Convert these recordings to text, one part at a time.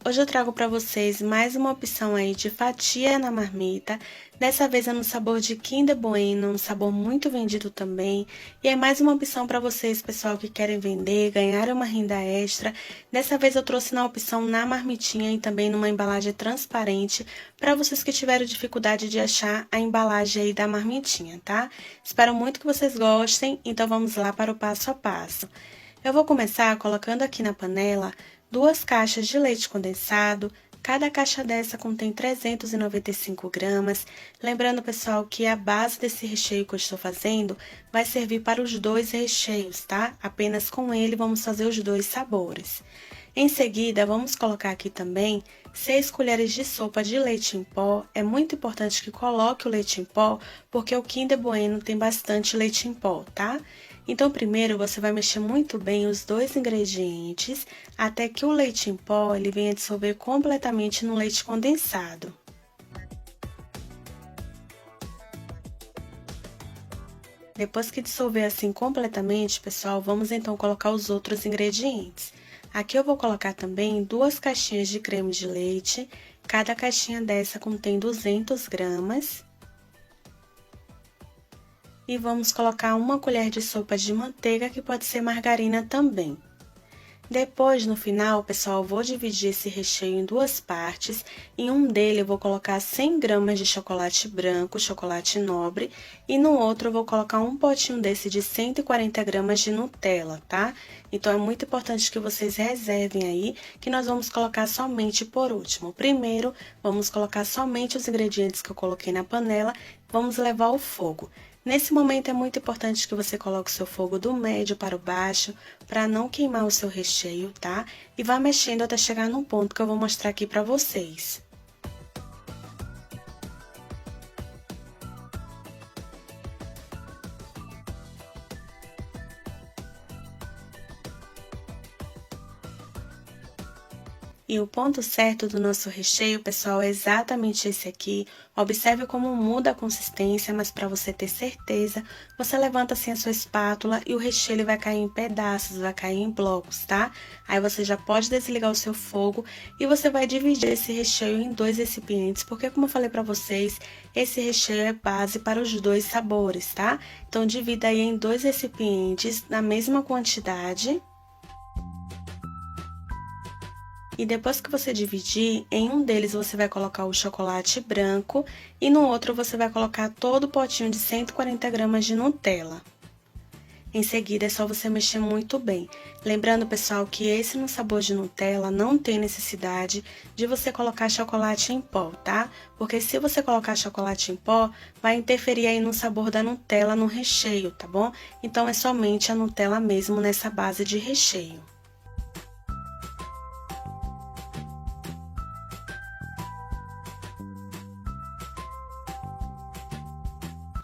Hoje eu trago para vocês mais uma opção aí de fatia na marmita. Dessa vez é no sabor de Kinder Bueno, um sabor muito vendido também. E é mais uma opção para vocês, pessoal, que querem vender, ganhar uma renda extra. Dessa vez eu trouxe na opção na marmitinha e também numa embalagem transparente, para vocês que tiveram dificuldade de achar a embalagem aí da marmitinha, tá? Espero muito que vocês gostem, então vamos lá para o passo a passo. Eu vou começar colocando aqui na panela 2 caixas de leite condensado. Cada caixa dessa contém 395 gramas. Lembrando, pessoal, que a base desse recheio que eu estou fazendo vai servir para os 2 recheios, tá? Apenas com ele vamos fazer os 2 sabores. Em seguida, vamos colocar aqui também 6 colheres de sopa de leite em pó. É muito importante que coloque o leite em pó, porque o Kinder Bueno tem bastante leite em pó, tá? Então, primeiro você vai mexer muito bem os 2 ingredientes, até que o leite em pó ele venha dissolver completamente no leite condensado. Depois que dissolver assim completamente, pessoal, vamos então colocar os outros ingredientes. Aqui eu vou colocar também 2 caixinhas de creme de leite, cada caixinha dessa contém 200 gramas. E vamos colocar 1 colher de sopa de manteiga, que pode ser margarina também. Depois, no final, pessoal, eu vou dividir esse recheio em 2 partes. Em um dele, eu vou colocar 100 gramas de chocolate branco, chocolate nobre. E no outro, eu vou colocar um potinho desse de 140 gramas de Nutella, tá? Então, é muito importante que vocês reservem aí, que nós vamos colocar somente por último. Primeiro, vamos colocar somente os ingredientes que eu coloquei na panela. Vamos levar ao fogo. Nesse momento é muito importante que você coloque o seu fogo do médio para o baixo, para não queimar o seu recheio, tá? E vá mexendo até chegar no ponto que eu vou mostrar aqui para vocês. E o ponto certo do nosso recheio, pessoal, é exatamente esse aqui. Observe como muda a consistência, mas para você ter certeza, você levanta assim a sua espátula e o recheio ele vai cair em pedaços, vai cair em blocos, tá? Aí você já pode desligar o seu fogo e você vai dividir esse recheio em 2 recipientes, porque como eu falei para vocês, esse recheio é base para os 2 sabores, tá? Então divida aí em 2 recipientes na mesma quantidade. E depois que você dividir, em um deles você vai colocar o chocolate branco e no outro você vai colocar todo o potinho de 140 gramas de Nutella. Em seguida, é só você mexer muito bem. Lembrando, pessoal, que esse no sabor de Nutella não tem necessidade de você colocar chocolate em pó, tá? Porque se você colocar chocolate em pó, vai interferir aí no sabor da Nutella no recheio, tá bom? Então, é somente a Nutella mesmo nessa base de recheio.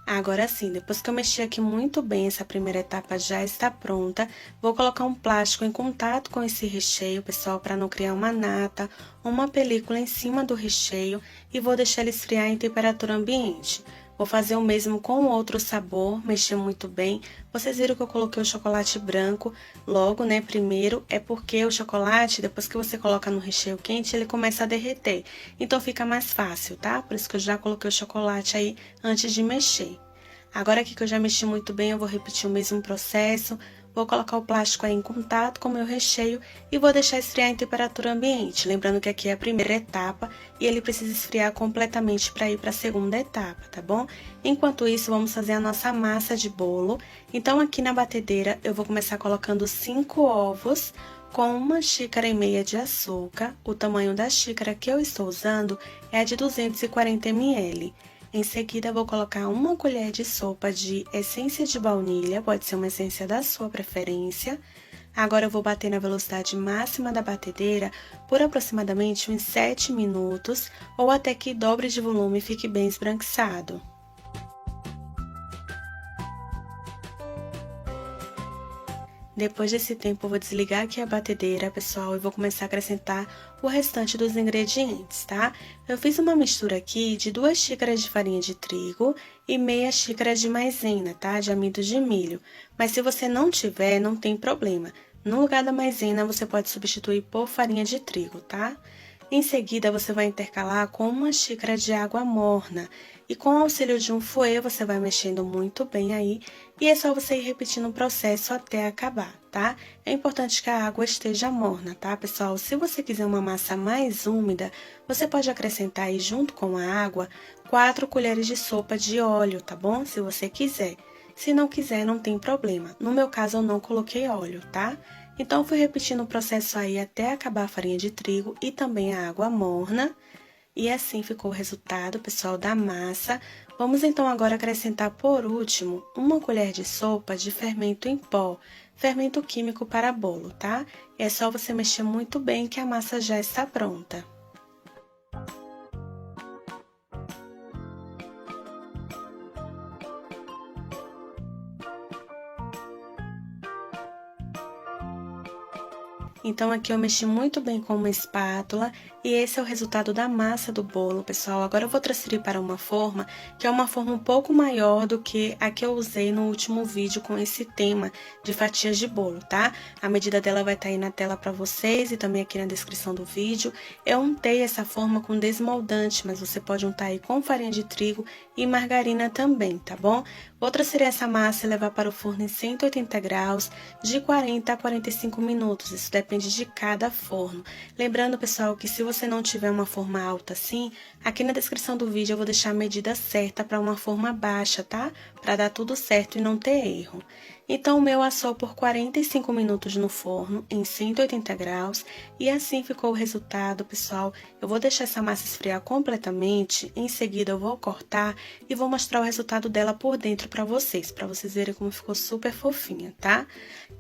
Agora sim, depois que eu mexi aqui muito bem, essa primeira etapa já está pronta. Vou colocar um plástico em contato com esse recheio, pessoal, para não criar uma nata, uma película em cima do recheio e vou deixar ele esfriar em temperatura ambiente. Vou fazer o mesmo com outro sabor, mexer muito bem. Vocês viram que eu coloquei o chocolate branco logo, né, primeiro, é porque o chocolate, depois que você coloca no recheio quente, ele começa a derreter. Então, fica mais fácil, tá? Por isso que eu já coloquei o chocolate aí antes de mexer. Agora aqui que eu já mexi muito bem, eu vou repetir o mesmo processo. Vou colocar o plástico aí em contato com o meu recheio e vou deixar esfriar em temperatura ambiente. Lembrando que aqui é a primeira etapa e ele precisa esfriar completamente para ir para a segunda etapa, tá bom? Enquanto isso, vamos fazer a nossa massa de bolo. Então, aqui na batedeira, eu vou começar colocando 5 ovos com 1,5 xícaras de açúcar. O tamanho da xícara que eu estou usando é a de 240 ml. Em seguida, vou colocar 1 colher de sopa de essência de baunilha, pode ser uma essência da sua preferência. Agora, eu vou bater na velocidade máxima da batedeira por aproximadamente uns 7 minutos, ou até que dobre de volume e fique bem esbranquiçado. Depois desse tempo, eu vou desligar aqui a batedeira, pessoal, e vou começar a acrescentar o restante dos ingredientes, tá? Eu fiz uma mistura aqui de 2 xícaras de farinha de trigo e meia xícara de maisena, tá? De amido de milho. Mas se você não tiver, não tem problema. No lugar da maisena, você pode substituir por farinha de trigo, tá? Em seguida, você vai intercalar com uma xícara de água morna. E com o auxílio de um fouet, você vai mexendo muito bem aí. E é só você ir repetindo o processo até acabar, tá? É importante que a água esteja morna, tá, pessoal? Se você quiser uma massa mais úmida, você pode acrescentar aí junto com a água 4 colheres de sopa de óleo, tá bom? Se você quiser. Se não quiser, não tem problema. No meu caso, eu não coloquei óleo, tá? Então, eu fui repetindo o processo aí até acabar a farinha de trigo e também a água morna. E assim ficou o resultado, pessoal, da massa. Vamos então agora acrescentar por último 1 colher de sopa de fermento em pó, fermento químico para bolo, tá? É só você mexer muito bem que a massa já está pronta. Então, aqui eu mexi muito bem com uma espátula e esse é o resultado da massa do bolo, pessoal. Agora eu vou transferir para uma forma, que é uma forma um pouco maior do que a que eu usei no último vídeo com esse tema de fatias de bolo, tá? A medida dela vai estar aí na tela para vocês e também aqui na descrição do vídeo. Eu untei essa forma com desmoldante, mas você pode untar aí com farinha de trigo e margarina também, tá bom? Vou transferir essa massa e levar para o forno em 180 graus, de 40 a 45 minutos, isso depende de cada forno. Lembrando, pessoal, que se você não tiver uma forma alta assim, aqui na descrição do vídeo eu vou deixar a medida certa para uma forma baixa, tá? Para dar tudo certo e não ter erro. Então, o meu assou por 45 minutos no forno, em 180 graus, e assim ficou o resultado, pessoal. Eu vou deixar essa massa esfriar completamente, em seguida eu vou cortar e vou mostrar o resultado dela por dentro para vocês verem como ficou super fofinha, tá?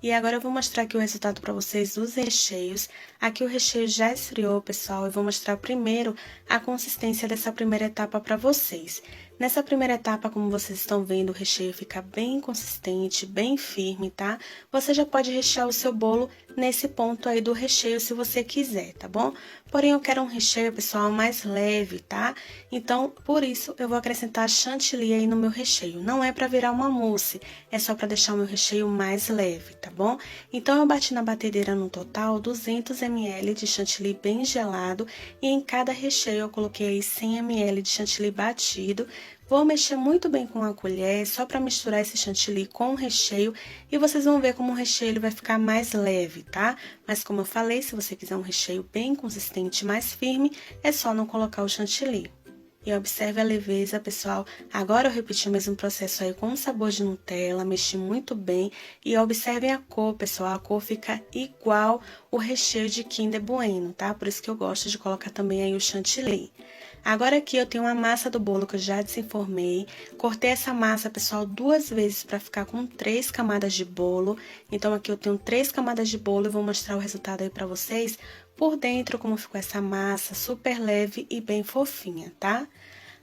E agora eu vou mostrar aqui o resultado para vocês dos recheios. Aqui o recheio já esfriou, pessoal, eu vou mostrar primeiro a consistência dessa primeira etapa para vocês. Nessa primeira etapa, como vocês estão vendo, o recheio fica bem consistente, bem firme, tá? Você já pode rechear o seu bolo nesse ponto aí do recheio, se você quiser, tá bom? Porém, eu quero um recheio, pessoal, mais leve, tá? Então, por isso, eu vou acrescentar chantilly aí no meu recheio. Não é pra virar uma mousse, é só pra deixar o meu recheio mais leve, tá bom? Então, eu bati na batedeira no total 200 ml de chantilly bem gelado e em cada recheio eu coloquei aí 100 ml de chantilly batido. Vou mexer muito bem com a colher, só para misturar esse chantilly com o recheio, e vocês vão ver como o recheio ele vai ficar mais leve, tá? Mas como eu falei, se você quiser um recheio bem consistente, mais firme, é só não colocar o chantilly. E observe a leveza, pessoal. Agora eu repeti o mesmo processo aí com um sabor de Nutella, mexi muito bem. E observem a cor, pessoal, a cor fica igual o recheio de Kinder Bueno, tá? Por isso que eu gosto de colocar também aí o chantilly. Agora aqui eu tenho a massa do bolo que eu já desenformei. Cortei essa massa, pessoal, 2 vezes para ficar com 3 camadas de bolo. Então, aqui eu tenho 3 camadas de bolo e vou mostrar o resultado aí para vocês por dentro, como ficou essa massa, super leve e bem fofinha, tá?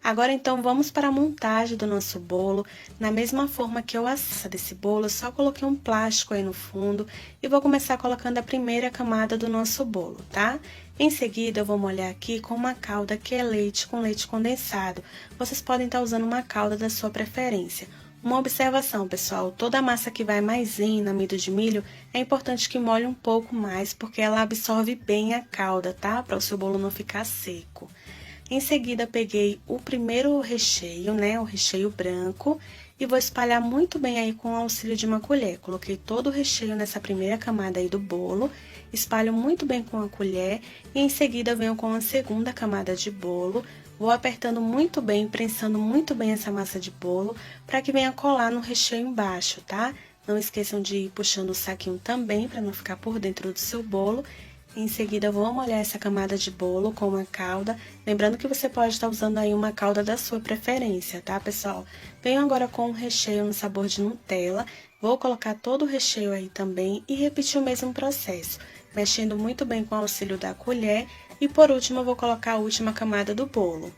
Agora, então, vamos para a montagem do nosso bolo. Na mesma forma que eu assei desse bolo, eu só coloquei um plástico aí no fundo e vou começar colocando a primeira camada do nosso bolo, tá? Em seguida, eu vou molhar aqui com uma calda que é leite com leite condensado. Vocês podem estar usando uma calda da sua preferência. Uma observação, pessoal, toda a massa que vai maisena, amido de milho, é importante que molhe um pouco mais, porque ela absorve bem a calda, tá? Para o seu bolo não ficar seco. Em seguida, peguei o primeiro recheio, né, o recheio branco, e vou espalhar muito bem aí com o auxílio de uma colher. Coloquei todo o recheio nessa primeira camada aí do bolo, espalho muito bem com a colher, e em seguida venho com a segunda camada de bolo. Vou apertando muito bem, prensando muito bem essa massa de bolo, para que venha colar no recheio embaixo, tá? Não esqueçam de ir puxando o saquinho também, para não ficar por dentro do seu bolo. Em seguida, eu vou molhar essa camada de bolo com uma calda, lembrando que você pode estar usando aí uma calda da sua preferência, tá, pessoal? Venho agora com o recheio no sabor de Nutella, vou colocar todo o recheio aí também e repetir o mesmo processo, mexendo muito bem com o auxílio da colher e por último eu vou colocar a última camada do bolo.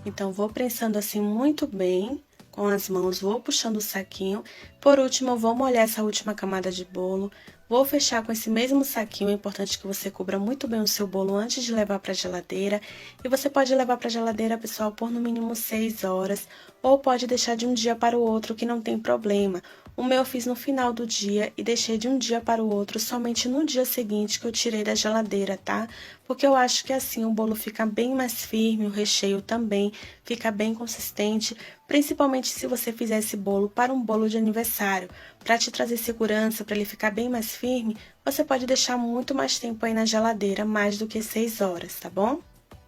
Então, vou prensando assim muito bem, com as mãos, vou puxando o saquinho. Por último, eu vou molhar essa última camada de bolo Vou fechar com esse mesmo saquinho, é importante que você cubra muito bem o seu bolo antes de levar para a geladeira. E você pode levar para a geladeira, pessoal, por no mínimo 6 horas, ou pode deixar de um dia para o outro, que não tem problema. O meu eu fiz no final do dia e deixei de um dia para o outro, somente no dia seguinte que eu tirei da geladeira, tá? Porque eu acho que assim o bolo fica bem mais firme, o recheio também fica bem consistente, principalmente se você fizer esse bolo para um bolo de aniversário. Para te trazer segurança, para ele ficar bem mais firme, você pode deixar muito mais tempo aí na geladeira, mais do que 6 horas, tá bom?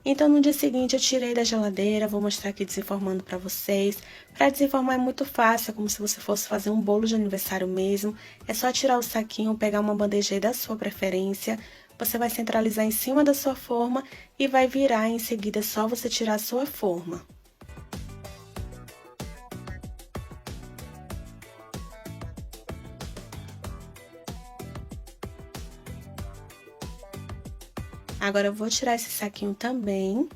Então, no dia seguinte, eu tirei da geladeira, vou mostrar aqui desenformando para vocês. Para desenformar é muito fácil, é como se você fosse fazer um bolo de aniversário mesmo. É só tirar o saquinho, pegar uma bandeja aí da sua preferência. Você vai centralizar em cima da sua forma e vai virar, em seguida é só você tirar a sua forma. Agora eu vou tirar esse saquinho também.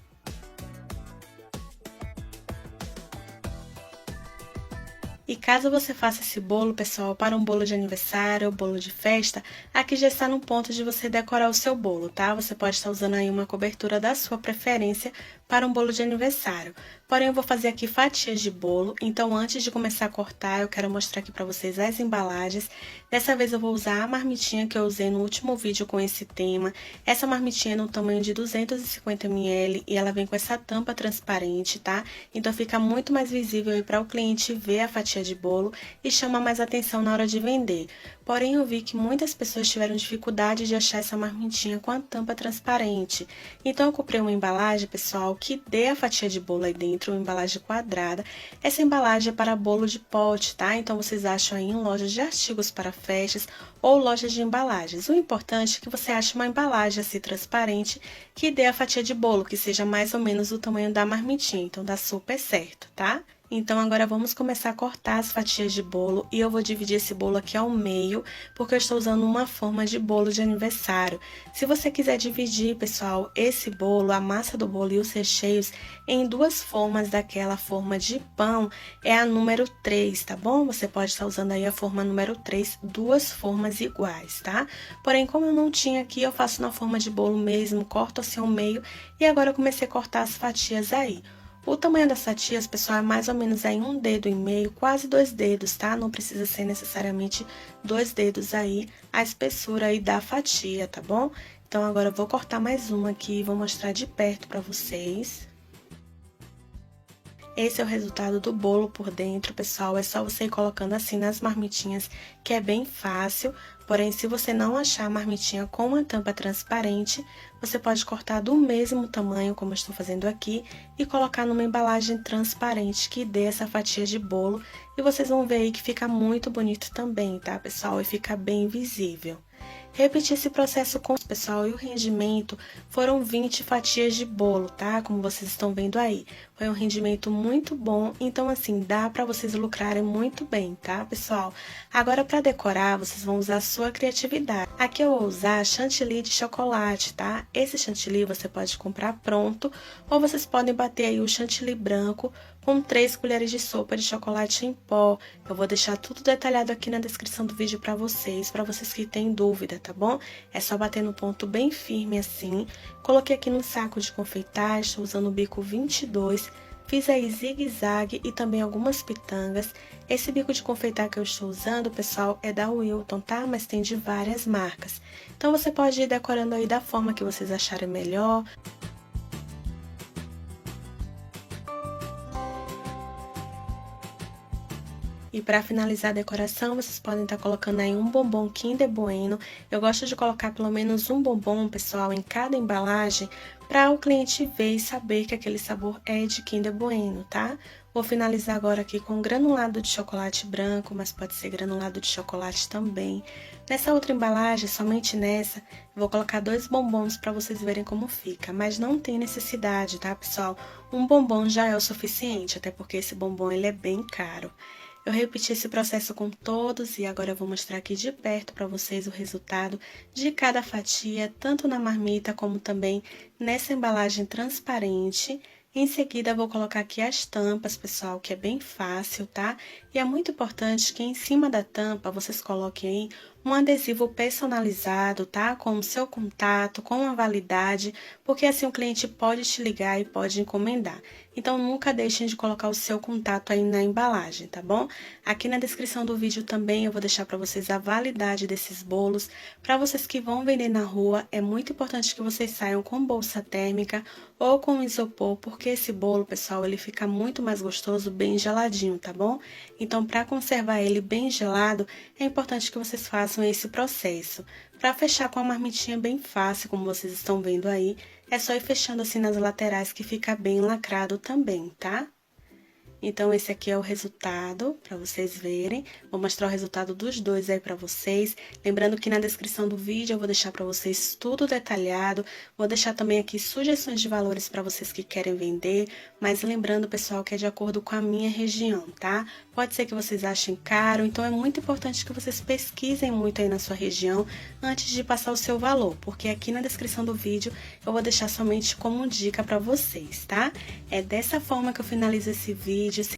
E caso você faça esse bolo, pessoal, para um bolo de aniversário ou bolo de festa, aqui já está no ponto de você decorar o seu bolo, tá? Você pode estar usando aí uma cobertura da sua preferência para um bolo de aniversário. Porém, eu vou fazer aqui fatias de bolo, então antes de começar a cortar, eu quero mostrar aqui para vocês as embalagens. Dessa vez eu vou usar a marmitinha que eu usei no último vídeo com esse tema. Essa marmitinha é no tamanho de 250 ml e ela vem com essa tampa transparente, tá? Então fica muito mais visível aí para o cliente ver a fatia de bolo e chama mais atenção na hora de vender. Porém, eu vi que muitas pessoas tiveram dificuldade de achar essa marmitinha com a tampa transparente. Então, eu comprei uma embalagem, pessoal, que dê a fatia de bolo aí dentro, uma embalagem quadrada. Essa embalagem é para bolo de pote, tá? Então, vocês acham aí em lojas de artigos para festas ou lojas de embalagens. O importante é que você ache uma embalagem assim transparente que dê a fatia de bolo, que seja mais ou menos o tamanho da marmitinha. Então, dá super certo, tá? Então, agora vamos começar a cortar as fatias de bolo e eu vou dividir esse bolo aqui ao meio, porque eu estou usando uma forma de bolo de aniversário. Se você quiser dividir, pessoal, esse bolo, a massa do bolo e os recheios em duas formas daquela forma de pão, é a número 3, tá bom? Você pode estar usando aí a forma número 3, duas formas iguais, tá? Porém, como eu não tinha aqui, eu faço na forma de bolo mesmo, corto assim ao meio e agora eu comecei a cortar as fatias aí. O tamanho das fatias, pessoal, é mais ou menos aí 1,5 dedo, quase 2 dedos, tá? Não precisa ser necessariamente 2 dedos aí, a espessura aí da fatia, tá bom? Então, agora eu vou cortar mais uma aqui e vou mostrar de perto pra vocês. Esse é o resultado do bolo por dentro, pessoal. É só você ir colocando assim nas marmitinhas, que é bem fácil. Porém, se você não achar a marmitinha com uma tampa transparente, você pode cortar do mesmo tamanho, como eu estou fazendo aqui, e colocar numa embalagem transparente que dê essa fatia de bolo. E vocês vão ver aí que fica muito bonito também, tá, pessoal? E fica bem visível. Repetir esse processo com o pessoal e o rendimento foram 20 fatias de bolo, tá? Como vocês estão vendo aí. Foi um rendimento muito bom, então assim, dá para vocês lucrarem muito bem, tá, pessoal? Agora, para decorar, vocês vão usar a sua criatividade. Aqui eu vou usar chantilly de chocolate, tá? Esse chantilly você pode comprar pronto, ou vocês podem bater aí o chantilly branco com 3 colheres de sopa de chocolate em pó. Eu vou deixar tudo detalhado aqui na descrição do vídeo para vocês que têm dúvida, tá bom? É só bater no ponto bem firme assim. Coloquei aqui no saco de confeitar, estou usando o bico 22. Fiz aí zigue-zague e também algumas pitangas. Esse bico de confeitar que eu estou usando, pessoal, é da Wilton, tá? Mas tem de várias marcas. Então, você pode ir decorando aí da forma que vocês acharem melhor. E para finalizar a decoração, vocês podem estar colocando aí um bombom Kinder Bueno. Eu gosto de colocar pelo menos um bombom, pessoal, em cada embalagem, para o cliente ver e saber que aquele sabor é de Kinder Bueno, tá? Vou finalizar agora aqui com granulado de chocolate branco, mas pode ser granulado de chocolate também. Nessa outra embalagem, somente nessa, eu vou colocar 2 bombons para vocês verem como fica, mas não tem necessidade, tá, pessoal? Um bombom já é o suficiente, até porque esse bombom ele é bem caro. Eu repeti esse processo com todos e agora eu vou mostrar aqui de perto para vocês o resultado de cada fatia, tanto na marmita como também nessa embalagem transparente. Em seguida, vou colocar aqui as tampas, pessoal, que é bem fácil, tá? E é muito importante que em cima da tampa vocês coloquem aí um adesivo personalizado, tá? Com o seu contato, com a validade, porque assim o cliente pode te ligar e pode encomendar. Então, nunca deixem de colocar o seu contato aí na embalagem, tá bom? Aqui na descrição do vídeo também eu vou deixar para vocês a validade desses bolos. Para vocês que vão vender na rua, é muito importante que vocês saiam com bolsa térmica ou com isopor, porque esse bolo, pessoal, ele fica muito mais gostoso bem geladinho, tá bom? Então, para conservar ele bem gelado, é importante que vocês façam esse processo. Para fechar com a marmitinha bem fácil, como vocês estão vendo aí, é só ir fechando assim nas laterais que fica bem lacrado também, tá? Então, esse aqui é o resultado, para vocês verem. Vou mostrar o resultado dos dois aí para vocês. Lembrando que na descrição do vídeo eu vou deixar para vocês tudo detalhado. Vou deixar também aqui sugestões de valores para vocês que querem vender. Mas lembrando, pessoal, que é de acordo com a minha região, tá? Pode ser que vocês achem caro, então é muito importante que vocês pesquisem muito aí na sua região antes de passar o seu valor. Porque aqui na descrição do vídeo eu vou deixar somente como dica para vocês, tá? É dessa forma que eu finalizo esse vídeo.